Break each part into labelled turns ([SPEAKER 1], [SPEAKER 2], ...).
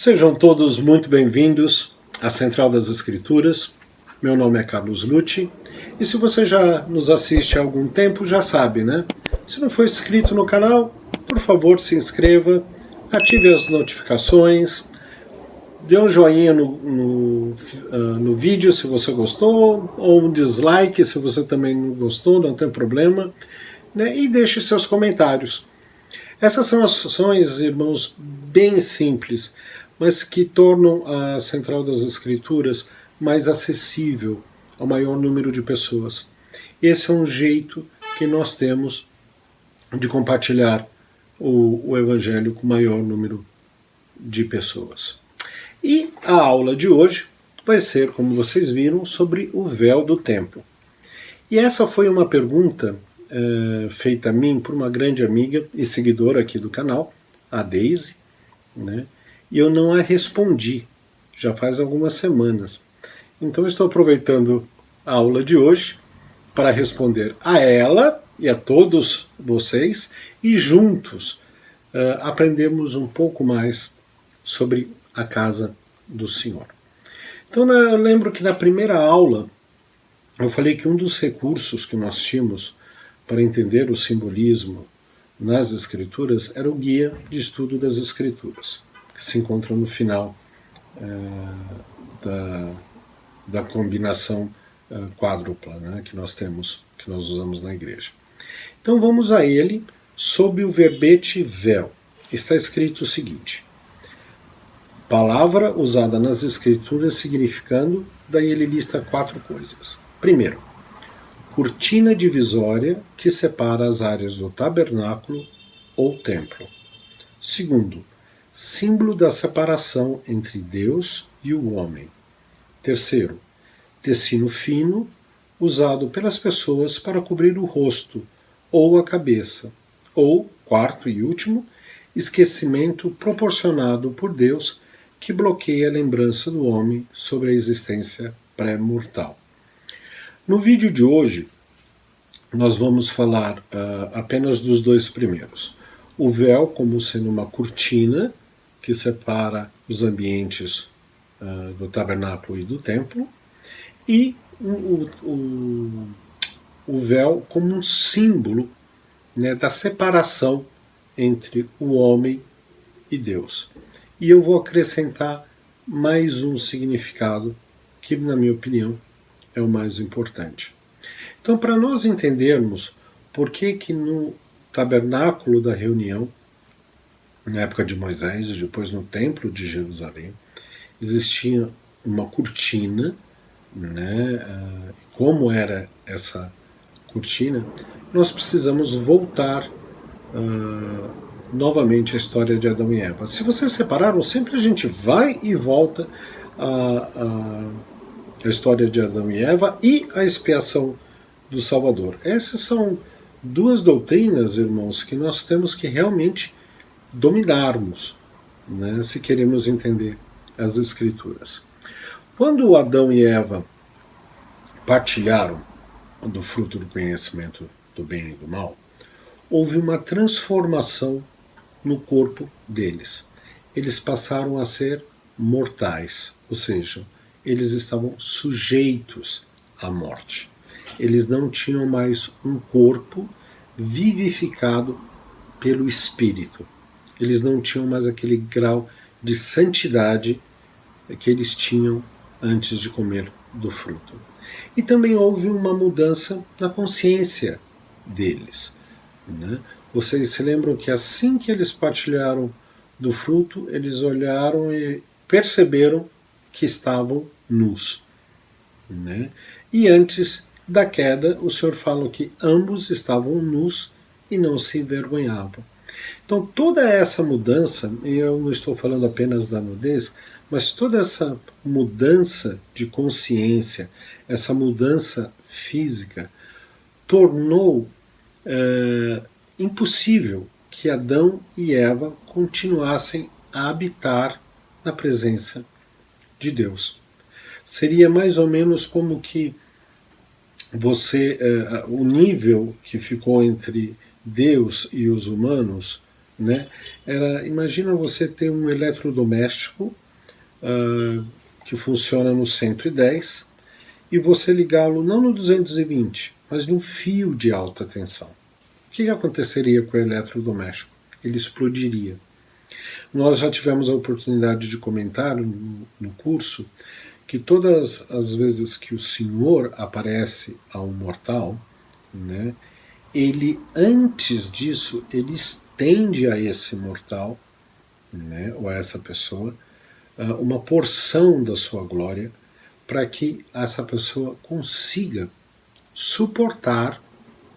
[SPEAKER 1] Sejam todos muito bem-vindos à Central das Escrituras. Meu nome é Carlos Lucci e se você já nos assiste há algum tempo, já sabe, né? Se não for inscrito no canal, por favor se inscreva, ative as notificações, dê um joinha no vídeo se você gostou, ou um dislike se você também não gostou, não tem problema, né? E deixe seus comentários. Essas são ações, irmãos, bem simples, mas que tornam a Central das Escrituras mais acessível ao maior número de pessoas. Esse é um jeito que nós temos de compartilhar o Evangelho com o maior número de pessoas. E a aula de hoje vai ser, como vocês viram, sobre o véu do templo. E essa foi uma pergunta feita a mim por uma grande amiga e seguidora aqui do canal, a Daisy, né? E eu não a respondi, já faz algumas semanas. Então eu estou aproveitando a aula de hoje para responder a ela e a todos vocês e juntos aprendermos um pouco mais sobre a casa do Senhor. Então eu lembro que na primeira aula eu falei que um dos recursos que nós tínhamos para entender o simbolismo nas Escrituras era o Guia de Estudo das Escrituras, que se encontra no final da combinação quádrupla, né, que nós usamos na igreja. Então vamos a ele sob o verbete véu. Está escrito o seguinte: palavra usada nas Escrituras significando, daí ele lista 4 coisas. Primeiro, cortina divisória que separa as áreas do tabernáculo ou templo. Segundo, símbolo da separação entre Deus e o homem. Terceiro, tecido fino usado pelas pessoas para cobrir o rosto ou a cabeça. Ou, quarto e último, esquecimento proporcionado por Deus que bloqueia a lembrança do homem sobre a existência pré-mortal. No vídeo de hoje, nós vamos falar apenas dos 2 primeiros. O véu como sendo uma cortina que separa os ambientes do tabernáculo e do templo, e o véu como um símbolo, né, da separação entre o homem e Deus. E eu vou acrescentar mais um significado que, na minha opinião, é o mais importante. Então, para nós entendermos por que no tabernáculo da reunião, na época de Moisés e depois no templo de Jerusalém, existia uma cortina, né? Como era essa cortina, nós precisamos voltar novamente à história de Adão e Eva. Se vocês repararam, sempre a gente vai e volta a história de Adão e Eva e a expiação do Salvador. Essas são 2 doutrinas, irmãos, que nós temos que realmente dominarmos, né, se queremos entender as Escrituras. Quando Adão e Eva partilharam do fruto do conhecimento do bem e do mal, houve uma transformação no corpo deles. Eles passaram a ser mortais, ou seja, eles estavam sujeitos à morte. Eles não tinham mais um corpo vivificado pelo Espírito. Eles não tinham mais aquele grau de santidade que eles tinham antes de comer do fruto. E também houve uma mudança na consciência deles, né? Vocês se lembram que assim que eles partilharam do fruto, eles olharam e perceberam que estavam nus, né? E antes da queda, o Senhor fala que ambos estavam nus e não se envergonhavam. Então toda essa mudança, e eu não estou falando apenas da nudez, mas toda essa mudança de consciência, essa mudança física, tornou impossível que Adão e Eva continuassem a habitar na presença de Deus. Seria mais ou menos como que o nível que ficou entre Deus e os humanos né? Imagina você ter um eletrodoméstico que funciona no 110 e você ligá-lo não no 220, mas num fio de alta tensão. O que aconteceria com o eletrodoméstico? Ele explodiria. Nós já tivemos a oportunidade de comentar no curso que todas as vezes que o Senhor aparece a um mortal, né, ele, antes disso, ele estende a esse mortal, né, ou a essa pessoa, uma porção da sua glória, para que essa pessoa consiga suportar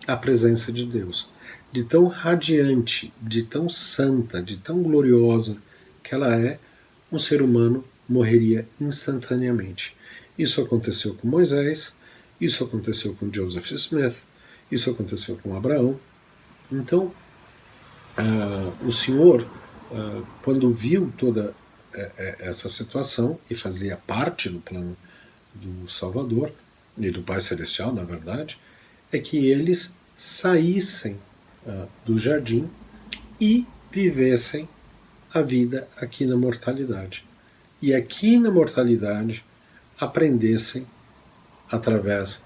[SPEAKER 1] a presença de Deus. De tão radiante, de tão santa, de tão gloriosa que ela é, um ser humano morreria instantaneamente. Isso aconteceu com Moisés, isso aconteceu com Joseph Smith, isso aconteceu com Abraão. Então, o Senhor, quando viu toda essa situação, e fazia parte do plano do Salvador, e do Pai Celestial, na verdade, é que eles saíssem do jardim e vivessem a vida aqui na mortalidade. E aqui na mortalidade aprendessem, através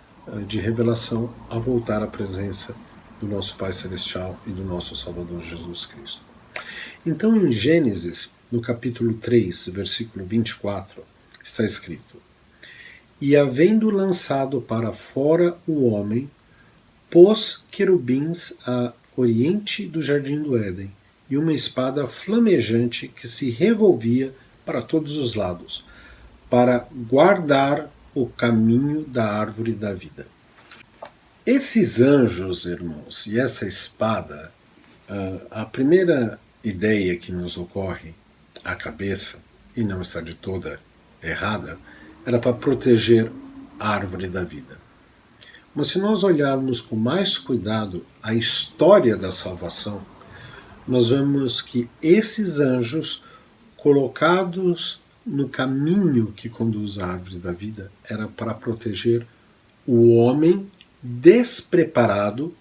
[SPEAKER 1] de revelação, a voltar à presença do nosso Pai Celestial e do nosso Salvador Jesus Cristo. Então, em Gênesis, no capítulo 3, versículo 24, está escrito: E havendo lançado para fora o homem, pôs querubins a oriente do jardim do Éden, e uma espada flamejante que se revolvia para todos os lados, para guardar o caminho da árvore da vida. Esses anjos, irmãos, e essa espada, a primeira ideia que nos ocorre à cabeça, e não está de toda errada, era para proteger a árvore da vida. Mas se nós olharmos com mais cuidado a história da salvação, nós vemos que esses anjos, colocados no caminho que conduz à árvore da vida, era para proteger o homem despreparado,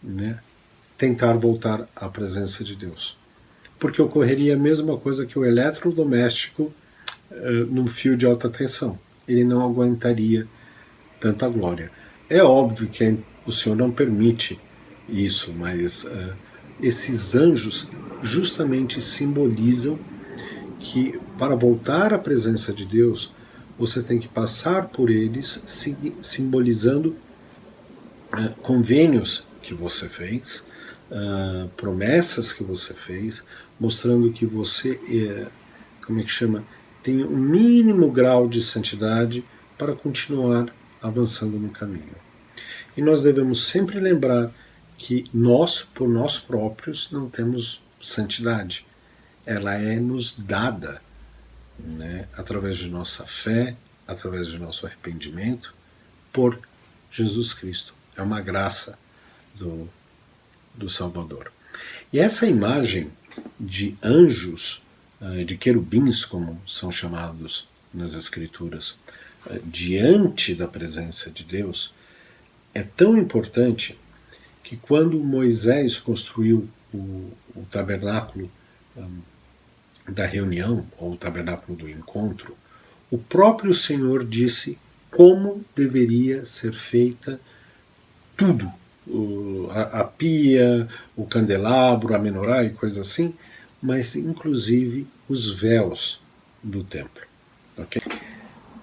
[SPEAKER 1] né, tentar voltar à presença de Deus. Porque ocorreria a mesma coisa que o eletrodoméstico num fio de alta tensão. Ele não aguentaria tanta glória. É óbvio que o Senhor não permite isso, mas esses anjos justamente simbolizam que para voltar à presença de Deus, você tem que passar por eles, simbolizando convênios que você fez, promessas que você fez, mostrando que você tem um mínimo grau de santidade para continuar avançando no caminho. E nós devemos sempre lembrar que nós, por nós próprios, não temos santidade. Ela é nos dada, né, através de nossa fé, através de nosso arrependimento, por Jesus Cristo. É uma graça do Salvador. E essa imagem de anjos, de querubins, como são chamados nas Escrituras, diante da presença de Deus, é tão importante que quando Moisés construiu o tabernáculo da reunião, ou o tabernáculo do encontro, o próprio Senhor disse como deveria ser feita tudo, a pia, o candelabro, a menorá e coisa assim, mas inclusive os véus do templo. Okay?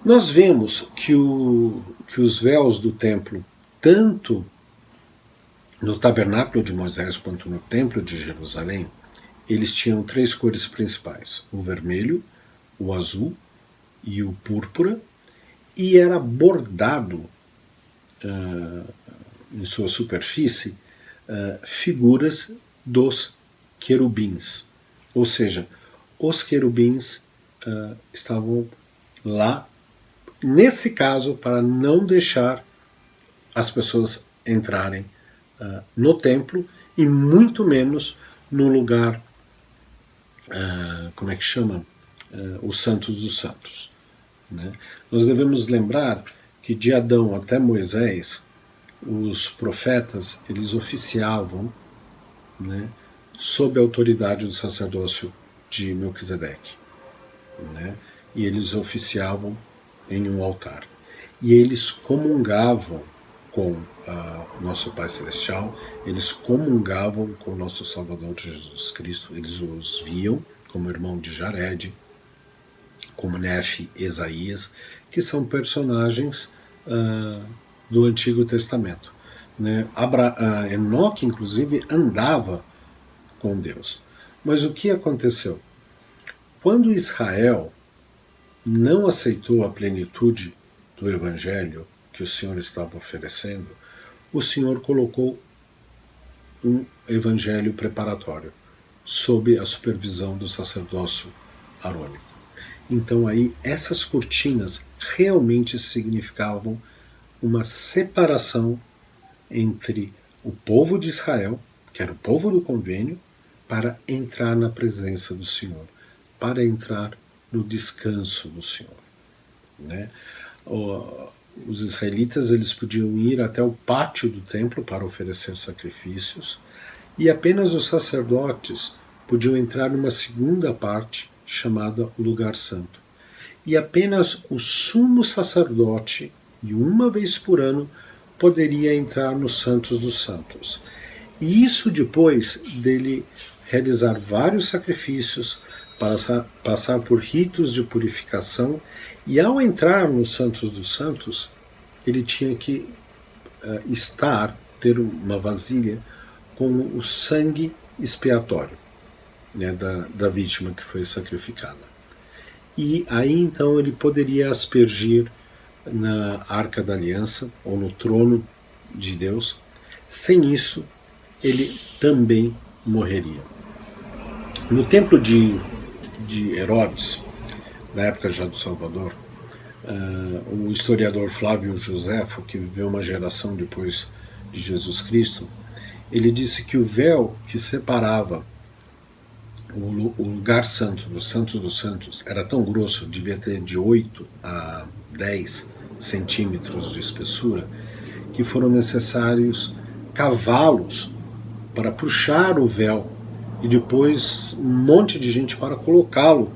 [SPEAKER 1] Nós vemos que os véus do templo, tanto no tabernáculo de Moisés quanto no templo de Jerusalém, eles tinham 3 cores principais: o vermelho, o azul e o púrpura, e era bordado em sua superfície figuras dos querubins. Ou seja, os querubins estavam lá, nesse caso, para não deixar as pessoas entrarem no templo e muito menos no lugar, o Santo dos Santos. Né? Nós devemos lembrar que de Adão até Moisés, os profetas, eles oficiavam, né, sob a autoridade do sacerdócio de Melquisedeque, né? E eles oficiavam em um altar. E eles comungavam com nosso Pai Celestial, eles comungavam com nosso Salvador Jesus Cristo, eles os viam como irmão de Jared, como Nefe, Esaías, que são personagens do Antigo Testamento, né? Enoque, inclusive, andava com Deus. Mas o que aconteceu? Quando Israel não aceitou a plenitude do Evangelho que o Senhor estava oferecendo, o Senhor colocou um Evangelho preparatório, sob a supervisão do sacerdócio arônico. Então aí essas cortinas realmente significavam uma separação entre o povo de Israel, que era o povo do convênio, para entrar na presença do Senhor, para entrar no descanso do Senhor, né? Os israelitas eles podiam ir até o pátio do templo para oferecer sacrifícios, e apenas os sacerdotes podiam entrar numa segunda parte chamada Lugar Santo. E apenas o sumo sacerdote, e uma vez por ano, poderia entrar nos Santos dos Santos. E isso depois dele realizar vários sacrifícios, passar por ritos de purificação, e ao entrar nos Santos dos Santos, ele tinha que ter uma vasilha com o sangue expiatório, né, da vítima que foi sacrificada. E aí então ele poderia aspergir na Arca da Aliança, ou no trono de Deus. Sem isso, ele também morreria. No templo de Herodes, na época já do Salvador, o historiador Flávio Joséfo, que viveu uma geração depois de Jesus Cristo, ele disse que o véu que separava o lugar santo dos santos era tão grosso, devia ter de 8 a 10 centímetros de espessura, que foram necessários cavalos para puxar o véu e depois um monte de gente para colocá-lo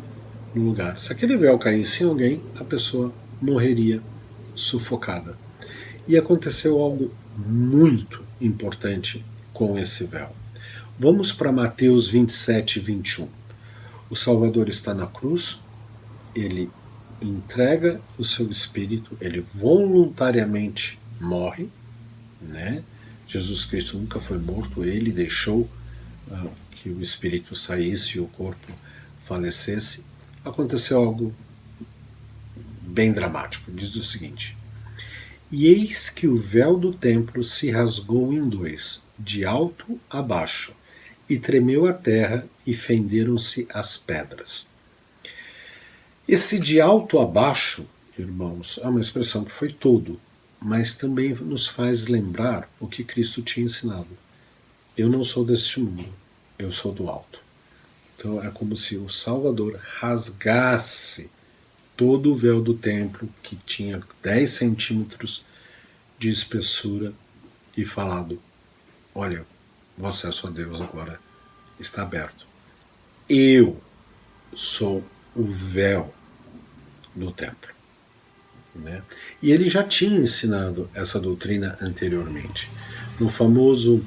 [SPEAKER 1] no lugar. Se aquele véu caísse em alguém, a pessoa morreria sufocada. E aconteceu algo muito importante com esse véu. Vamos para Mateus 27, 21. O Salvador está na cruz, ele entrega o seu espírito, ele voluntariamente morre, né? Jesus Cristo nunca foi morto, ele deixou que o espírito saísse e o corpo falecesse. Aconteceu algo bem dramático. Diz o seguinte: e eis que o véu do templo se rasgou em dois, de alto a baixo, e tremeu a terra e fenderam-se as pedras. Esse de alto a baixo, irmãos, é uma expressão que foi todo, mas também nos faz lembrar o que Cristo tinha ensinado. Eu não sou deste mundo, eu sou do alto. Então é como se o Salvador rasgasse todo o véu do templo, que tinha 10 centímetros de espessura, e falado: olha, o acesso a Deus agora está aberto. Eu sou o véu do templo. Né? E ele já tinha ensinado essa doutrina anteriormente. No famoso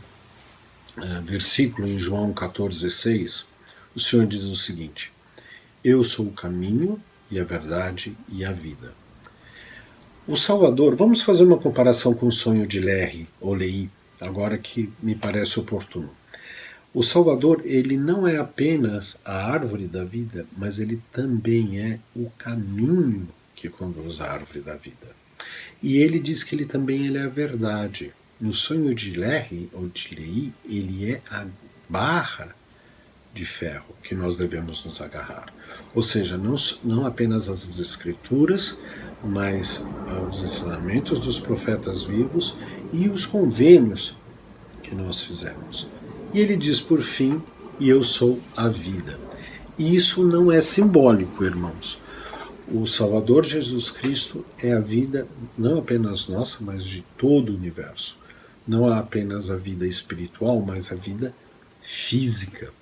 [SPEAKER 1] versículo em João 14,6, o Senhor diz o seguinte: eu sou o caminho e a verdade e a vida. O Salvador, vamos fazer uma comparação com o sonho de Lehi, ou Lehi, agora que me parece oportuno. O Salvador, ele não é apenas a árvore da vida, mas ele também é o caminho que conduz à árvore da vida. E ele diz que ele também é a verdade. No sonho de Lehi, ou de Lehi, ele é a barra de ferro que nós devemos nos agarrar. Ou seja, não apenas as escrituras, mas os ensinamentos dos profetas vivos e os convênios que nós fizemos. E ele diz, por fim, e eu sou a vida. E isso não é simbólico, irmãos. O Salvador Jesus Cristo é a vida, não apenas nossa, mas de todo o universo. Não há apenas a vida espiritual, mas a vida física.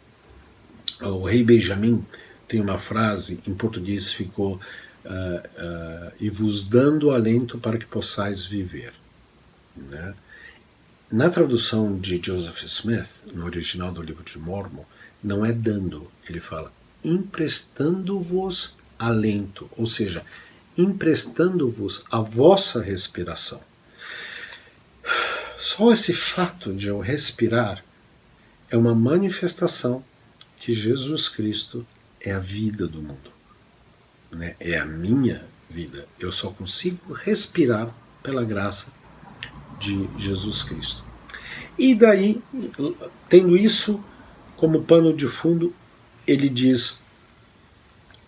[SPEAKER 1] O rei Benjamim tem uma frase, em português ficou e vos dando alento para que possais viver. Né? Na tradução de Joseph Smith, no original do livro de Mormon, não é dando, ele fala emprestando-vos alento, ou seja, emprestando-vos a vossa respiração. Só esse fato de eu respirar é uma manifestação que Jesus Cristo é a vida do mundo, né? É a minha vida. Eu só consigo respirar pela graça de Jesus Cristo. E daí, tendo isso como pano de fundo, ele diz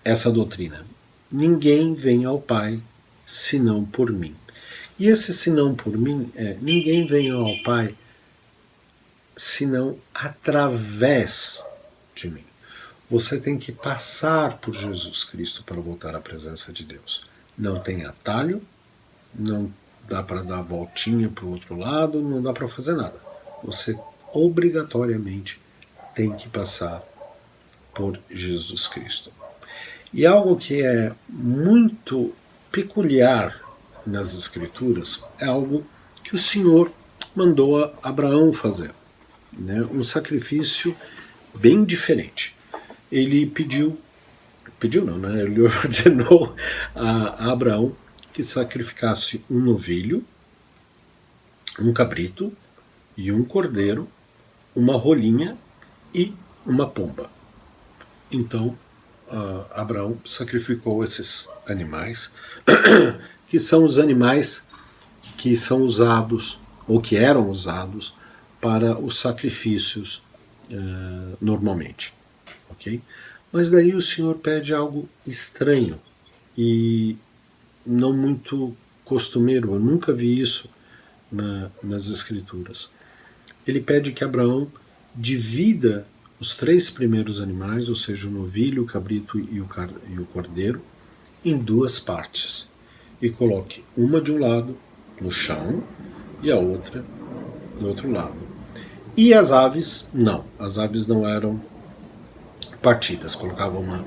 [SPEAKER 1] essa doutrina: ninguém vem ao Pai senão por mim. E esse senão por mim é: ninguém vem ao Pai senão através de mim. Você tem que passar por Jesus Cristo para voltar à presença de Deus. Não tem atalho, não dá para dar a voltinha para o outro lado, não dá para fazer nada. Você obrigatoriamente tem que passar por Jesus Cristo. E algo que é muito peculiar nas Escrituras é algo que o Senhor mandou a Abraão fazer, né? Um sacrifício bem diferente. Ele pediu não, né? Ele ordenou a Abraão que sacrificasse um novilho, um cabrito e um cordeiro, uma rolinha e uma pomba. Então, Abraão sacrificou esses animais, que são os animais que são usados, ou que eram usados, para os sacrifícios normalmente. Okay? Mas daí o Senhor pede algo estranho e não muito costumeiro. Eu nunca vi isso nas Escrituras. Ele pede que Abraão divida os 3 primeiros animais, ou seja, o novilho, o cabrito e o cordeiro, em 2 partes. E coloque uma de um lado, no chão, e a outra do outro lado. E as aves, não. As aves não eram partidas, colocava uma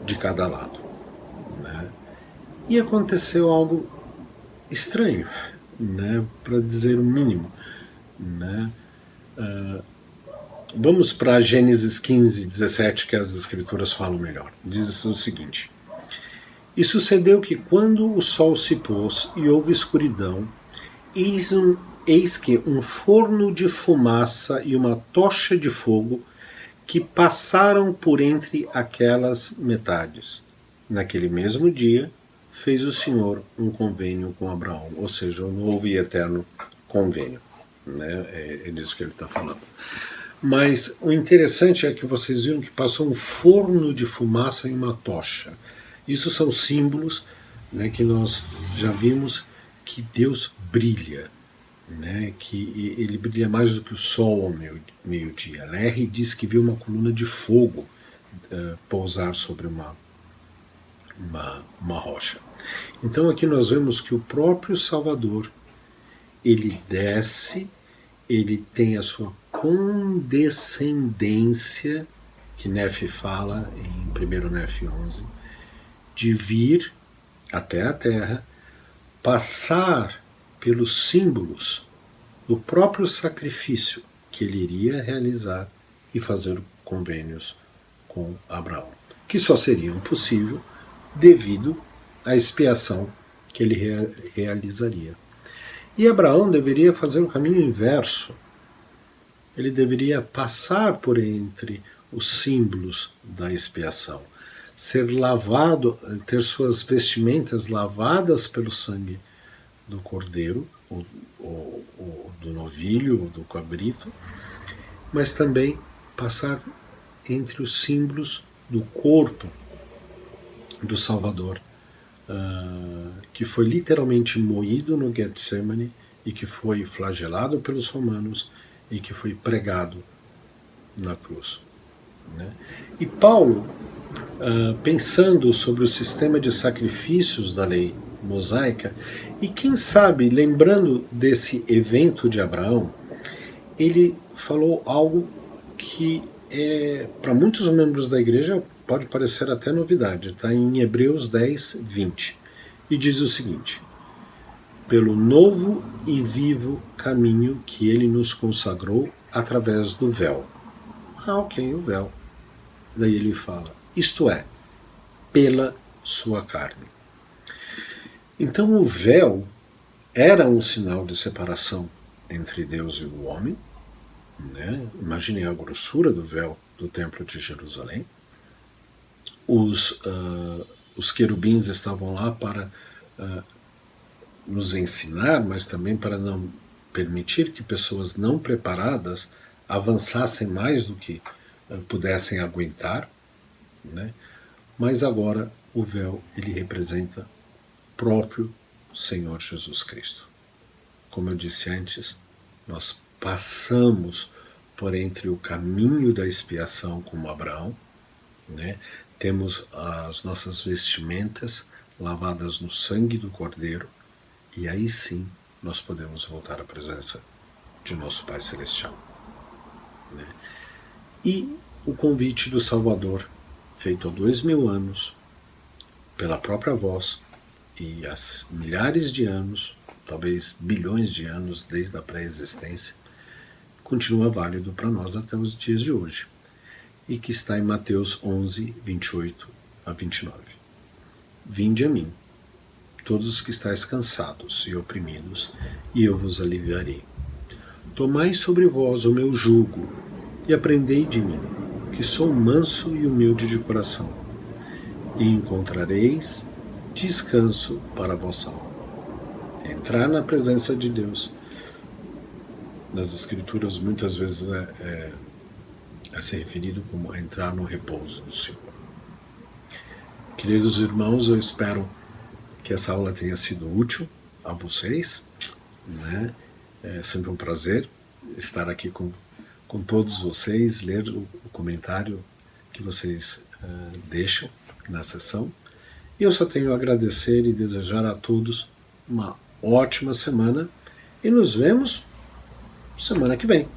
[SPEAKER 1] de cada lado. Né? E aconteceu algo estranho, né? Para dizer o mínimo. Né? Vamos para Gênesis 15, 17, que as Escrituras falam melhor. Diz o seguinte: e sucedeu que, quando o sol se pôs e houve escuridão, eis que um forno de fumaça e uma tocha de fogo que passaram por entre aquelas metades. Naquele mesmo dia, fez o Senhor um convênio com Abraão, ou seja, um novo e eterno convênio. Né? É disso que ele está falando. Mas o interessante é que vocês viram que passou um forno de fumaça e uma tocha. Isso são símbolos, né, que nós já vimos que Deus brilha, né, que ele brilha mais do que o sol ao meio-dia. R diz que viu uma coluna de fogo pousar sobre uma rocha. Então aqui nós vemos que o próprio Salvador, ele desce, ele tem a sua condescendência, que Nefe fala em 1 Nefe 11, de vir até a terra, passar pelos símbolos do próprio sacrifício que ele iria realizar e fazer convênios com Abraão, que só seriam possível devido à expiação que ele realizaria. E Abraão deveria fazer o caminho inverso. Ele deveria passar por entre os símbolos da expiação, ser lavado, ter suas vestimentas lavadas pelo sangue do cordeiro, ou do novilho, ou do cabrito, mas também passar entre os símbolos do corpo do Salvador, que foi literalmente moído no Getsemane e que foi flagelado pelos romanos e que foi pregado na cruz. Né? E Paulo, pensando sobre o sistema de sacrifícios da lei mosaica, e quem sabe, lembrando desse evento de Abraão, ele falou algo que para muitos membros da igreja pode parecer até novidade. Está em Hebreus 10, 20. E diz o seguinte: pelo novo e vivo caminho que ele nos consagrou através do véu. Ah, ok, o véu. Daí ele fala, isto é, pela sua carne. Então o véu era um sinal de separação entre Deus e o homem, né? Imaginem a grossura do véu do Templo de Jerusalém. Os querubins estavam lá para nos ensinar, mas também para não permitir que pessoas não preparadas avançassem mais do que pudessem aguentar, né? Mas agora o véu ele representa o próprio Senhor Jesus Cristo. Como eu disse antes, nós passamos por entre o caminho da expiação como Abraão, né? Temos as nossas vestimentas lavadas no sangue do Cordeiro, e aí sim nós podemos voltar à presença de nosso Pai Celestial, né? E o convite do Salvador, feito há 2000 anos, pela própria voz, e há milhares de anos, talvez bilhões de anos desde a pré-existência, continua válido para nós até os dias de hoje, e que está em Mateus 11, 28 a 29. Vinde a mim, todos os que estáis cansados e oprimidos, e eu vos aliviarei. Tomai sobre vós o meu jugo, e aprendei de mim, que sou manso e humilde de coração, e encontrareis descanso para a vossa alma. Entrar na presença de Deus, nas Escrituras, muitas vezes é ser referido como entrar no repouso do Senhor. Queridos irmãos, eu espero que essa aula tenha sido útil a vocês, né? É sempre um prazer estar aqui com todos vocês, ler o comentário que vocês deixam na sessão. E eu só tenho a agradecer e desejar a todos uma ótima semana, e nos vemos semana que vem.